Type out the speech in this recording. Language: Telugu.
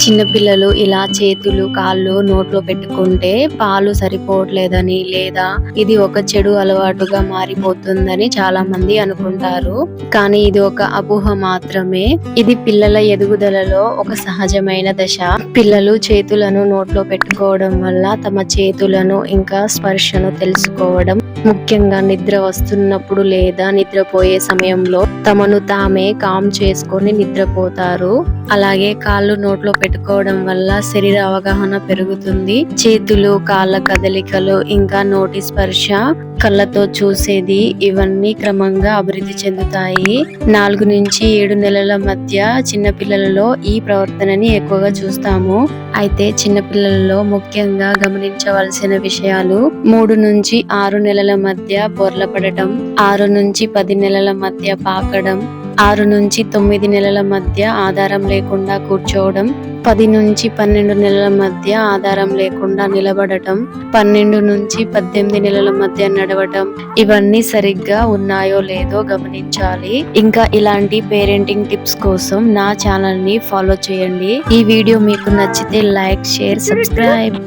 చిన్నపిల్లలు ఇలా చేతులు కాళ్ళు నోట్లో పెట్టుకుంటే పాలు సరిపోవట్లేదని లేదా ఇది ఒక చెడు అలవాటుగా మారిపోతుందని చాలా మంది అనుకుంటారు. కానీ ఇది ఒక అపోహ మాత్రమే. ఇది పిల్లల ఎదుగుదలలో ఒక సహజమైన దశ. పిల్లలు చేతులను నోట్లో పెట్టుకోవడం వల్ల తమ చేతులను ఇంకా స్పర్శను తెలుసుకోవడం, ముఖ్యంగా నిద్ర వస్తున్నప్పుడు లేదా నిద్రపోయే సమయంలో తమను తామే కామ్ చేసుకొని నిద్రపోతారు. అలాగే కాళ్ళు నోట్లో పెట్టుకోవడం వల్ల శరీర అవగాహన పెరుగుతుంది. చేతులు, కాళ్ళ కదలికలు, ఇంకా నోటి స్పర్శ, కళ్ళతో చూసేది, ఇవన్నీ క్రమంగా అభివృద్ధి చెందుతాయి. 4 నుంచి 7 నెలల మధ్య చిన్నపిల్లలలో ఈ ప్రవర్తనని ఎక్కువగా చూస్తాము. అయితే చిన్నపిల్లలలో ముఖ్యంగా గమనించవలసిన విషయాలు: 3 నుంచి 6 నెలల మధ్య బొర్ల పడటం, 6 నుంచి 10 నెలల మధ్య పాకడం, 6 నుంచి 9 నెలల మధ్య ఆధారం లేకుండా కూర్చోవడం, 10 నుంచి 12 నెలల మధ్య ఆధారం లేకుండా నిలబడటం, 12 నుంచి 18 నెలల మధ్య నడవటం, ఇవన్నీ సరిగ్గా ఉన్నాయో లేదో గమనించాలి. ఇంకా ఇలాంటి పేరెంటింగ్ టిప్స్ కోసం నా ఛానల్ ని ఫాలో చేయండి. ఈ వీడియో మీకు నచ్చితే లైక్, షేర్, సబ్స్క్రైబ్.